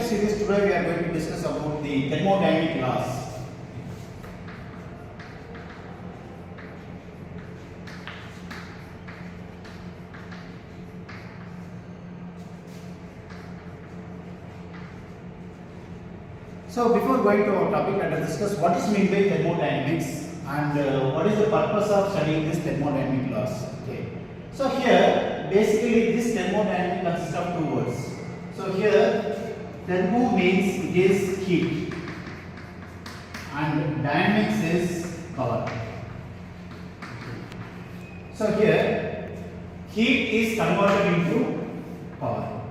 series today we are going to discuss about the thermodynamic laws. So before going to our topic, let us discuss what is meant by thermodynamics and what is the purpose of studying this thermodynamic laws. Okay. So here basically this thermodynamic consists of two words. So here thermo means it is heat and dynamics is power. So here heat is converted into power.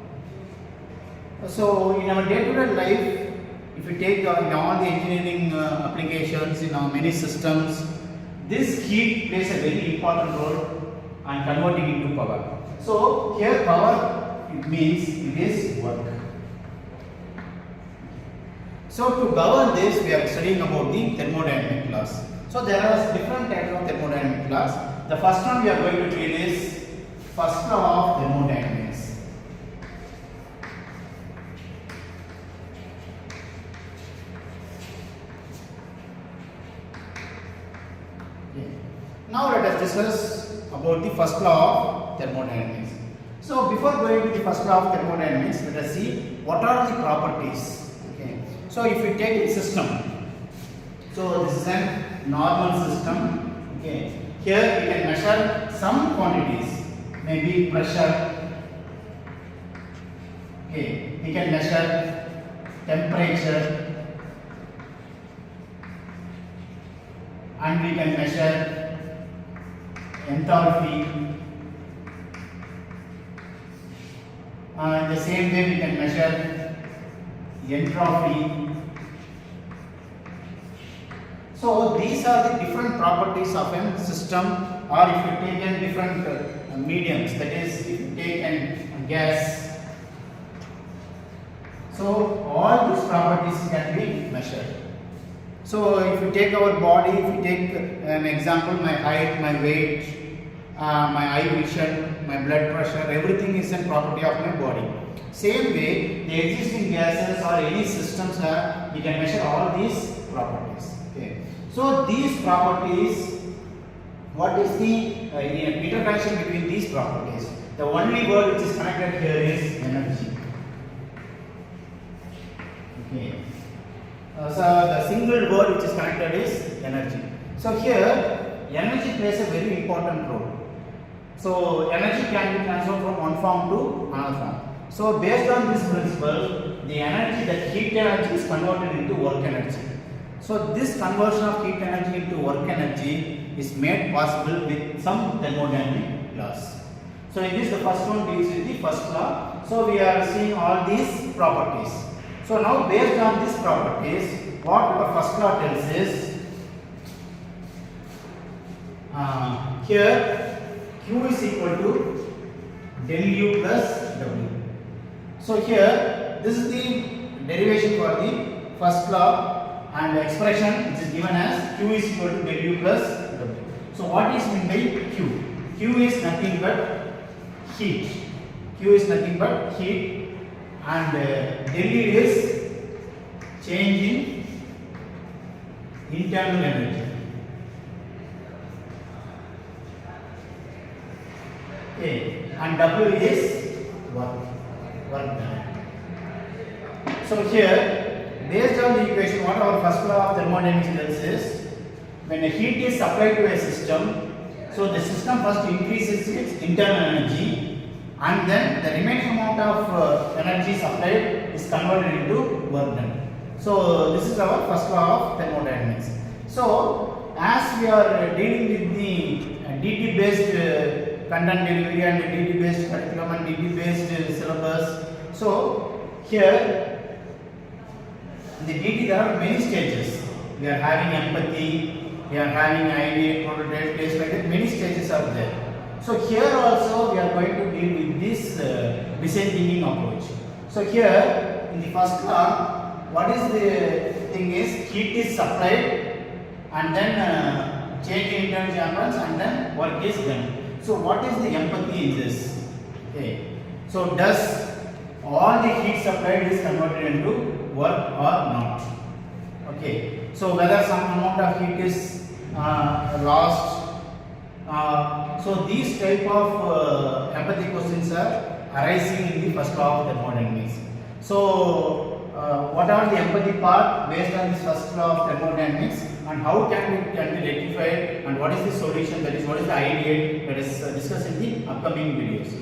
So in our day-to-day life, if you take in all the engineering applications, in our many systems, this heat plays a very important role and converting into power. So here power, it means it is work. So to govern this, we are studying about the thermodynamic laws. So there are different types of thermodynamic laws. The first one we are going to read is first law of thermodynamics. Now let us discuss about the first law of thermodynamics. So before going to the first law of thermodynamics, let us see what are the properties. Okay. So if we take a system, so this is a normal system. Okay. Here we can measure some quantities, maybe pressure. Okay. We can measure temperature, and we can measure enthalpy, the same way we can measure entropy. So these are the different properties of a system, or if you take in different mediums, that is if you take a gas, so all these properties can be measured. So if you take our body, if you take an example, my height, my weight, my eye vision, my blood pressure, everything is a property of my body. Same way, the existing gases or any systems we can measure all these properties. Okay. So these properties, what is the interaction between these properties? The only word which is connected here is energy. Okay. So the single word which is connected is energy. So here energy plays a very important role. So energy can be transferred from one form to another form. So based on this principle, the energy, the heat energy is converted into work energy. So this conversion of heat energy into work energy is made possible with some thermodynamic laws. So in this, the first one deals with the first law. So we are seeing all these properties. So now based on these properties, what our first law tells is, here Q is equal to del U plus W. So here this is the derivation for the first law, and the expression which is given as Q is equal to del U plus W. So what is meant by Q? Q is nothing but heat. Q is nothing but heat, and del U is change in internal energy. Okay, and W is work done. So here, based on the equation, what our first law of thermodynamics tells is, when a heat is supplied to a system, so the system first increases its internal energy, and then the remaining amount of energy supplied is converted into work done. So this is our first law of thermodynamics. So as we are dealing with the DT based content delivery and DT based curriculum and DT based syllabus, so here in the DT there are many stages. We are having empathy, we are having ideate, prototype, test, like that. Many stages are there. So here also we are going to deal with this design thinking approach. So here in the first law, what is the thing is, heat is supplied and then change in internal happens and then work is done. So what is the empathy in this? Okay. So does all the heat supplied is converted into work or not. Okay, so whether some amount of heat is lost. So these type of empathy questions are arising in the first law of thermodynamics. So what are the empathy part based on this first law of thermodynamics, and how can be rectified, and what is the solution, that is what is the ideal, that is discussed in the upcoming videos.